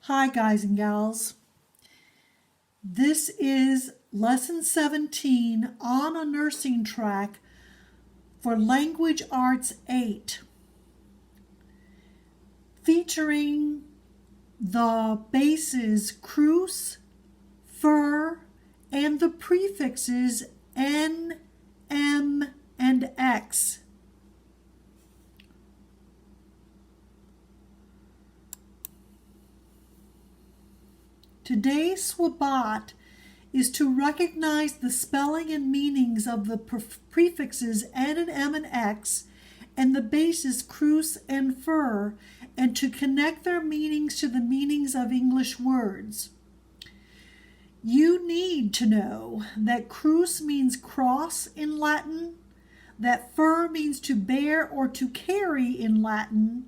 Hi guys and gals. This is lesson 17 on a nursing track for Language Arts 8, featuring the bases CRUC, FER, and the prefixes N, M, and X. Today's swabbat is to recognize the spelling and meanings of the prefixes N and M and X and the bases CRUC and FER, and to connect their meanings to the meanings of English words. You need to know that CRUC means cross in Latin, that FER means to bear or to carry in Latin,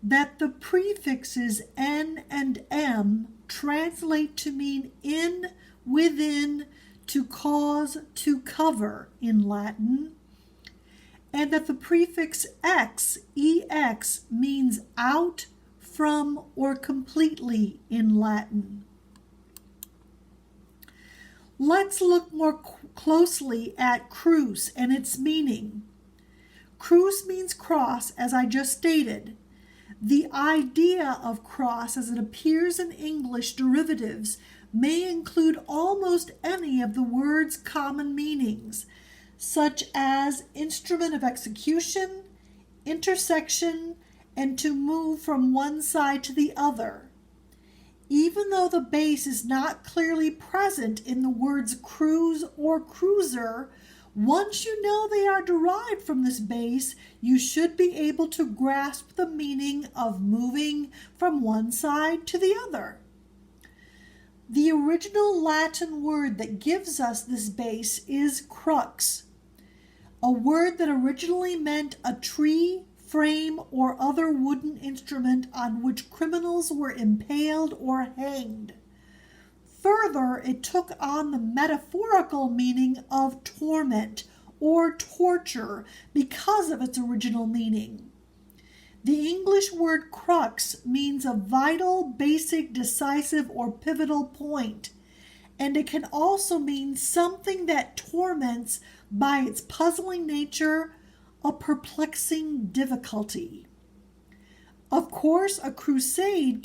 that the prefixes N and M translate to mean in, within, to cause, to cover in Latin, and that the prefix X, EX, means out, from, or completely in Latin. Let's look more closely at CRUC and its meaning. CRUC means cross, as I just stated. The idea of cross as it appears in English derivatives may include almost any of the word's common meanings, such as instrument of execution, intersection, and to move from one side to the other. Even though the base is not clearly present in the words cruise or cruiser, once you know they are derived from this base, you should be able to grasp the meaning of moving from one side to the other. The original Latin word that gives us this base is crux, a word that originally meant a tree, frame, or other wooden instrument on which criminals were impaled or hanged. Further, it took on the metaphorical meaning of torment or torture because of its original meaning. The English word crux means a vital, basic, decisive, or pivotal point, and it can also mean something that torments by its puzzling nature, a perplexing difficulty. Of course, a crusade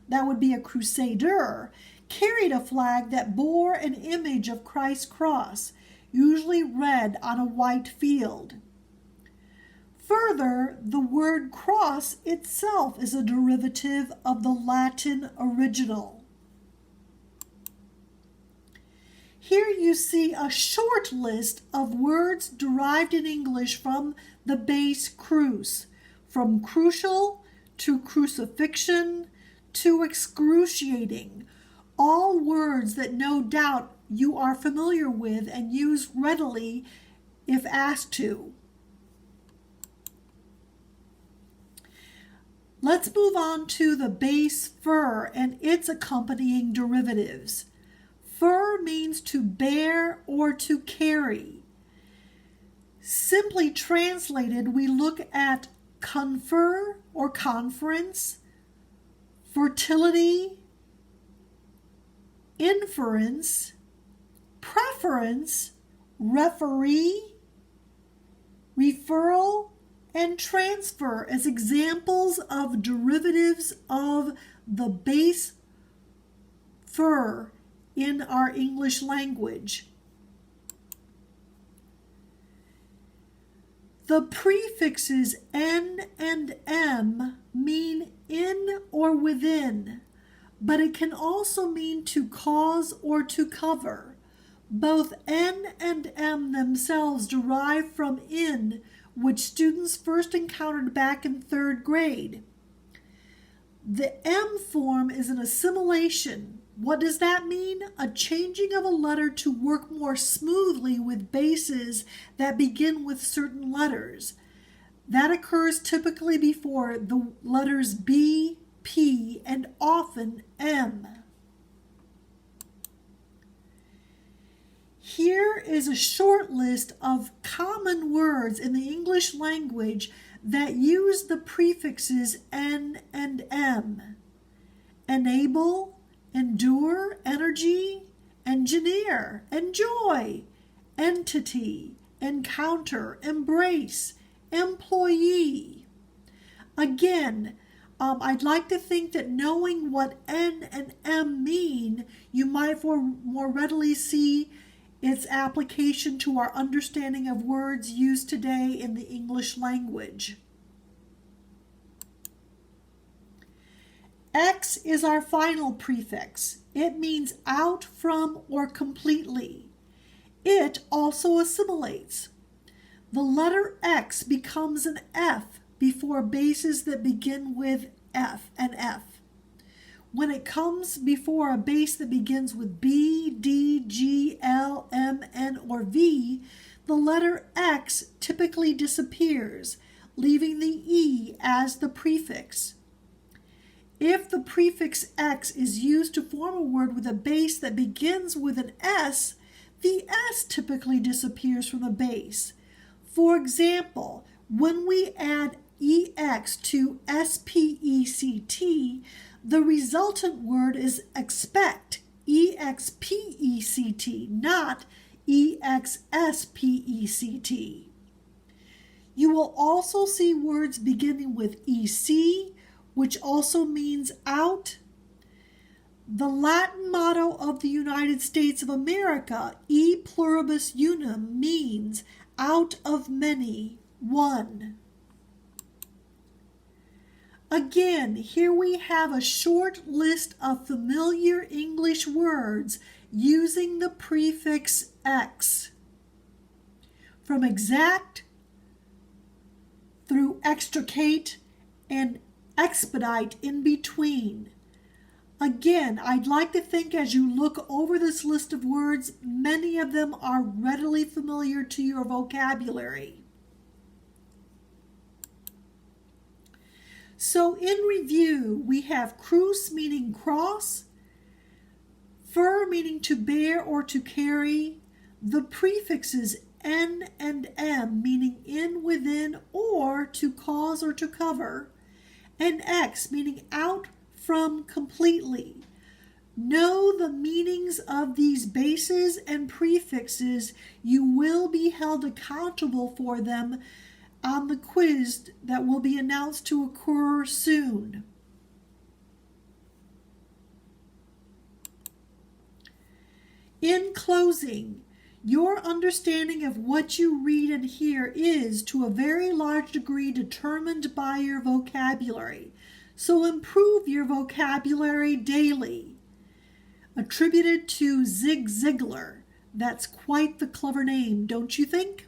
that would be a crusader, carried a flag that bore an image of Christ's cross, usually red on a white field. Further, the word cross itself is a derivative of the Latin original. Here you see a short list of words derived in English from the base CRUC, from crucial to crucifixion to excruciating, all words that no doubt you are familiar with and use readily if asked to. Let's move on to the base FER and its accompanying derivatives. FER means to bear or to carry. Simply translated, we look at confer or conference, fertility, inference, preference, referee, referral, and transfer as examples of derivatives of the base FER in our English language. The prefixes N and M mean in or within, but it can also mean to cause or to cover. Both N and M themselves derive from in, which students first encountered back in 3rd grade. The M form is an assimilation. What does that mean? A changing of a letter to work more smoothly with bases that begin with certain letters. That occurs typically before the letters B, P, and often M. Here is a short list of common words in the English language that use the prefixes N and M. enable, endure, energy, engineer, enjoy, entity, encounter, embrace, employee. Again, I'd like to think that knowing what N and M mean, you might more readily see its application to our understanding of words used today in the English language. X is our final prefix. It means out from or completely. It also assimilates. The letter X becomes an F before bases that begin with F and F. When it comes before a base that begins with B, D, G, L, M, N, or V, the letter X typically disappears, leaving the E as the prefix. If the prefix X is used to form a word with a base that begins with an S, the S typically disappears from the base. For example, when we add EX to SPECT, the resultant word is expect, EXPECT, not EXSPECT. You will also see words beginning with EC, which also means out. The Latin motto of the United States of America, E pluribus unum, means out of many, one. Again, here we have a short list of familiar English words using the prefix X. From exact through extricate and expedite in between. Again, I'd like to think as you look over this list of words, many of them are readily familiar to your vocabulary. So in review, we have CRUC meaning cross, FER meaning to bear or to carry, the prefixes N and M meaning in, within, or to cause or to cover, and X meaning out from completely. Know the meanings of these bases and prefixes. You will be held accountable for them on the quiz that will be announced to occur soon. In closing, your understanding of what you read and hear is, to a very large degree, determined by your vocabulary. So improve your vocabulary daily. Attributed to Zig Ziglar. That's quite the clever name, don't you think?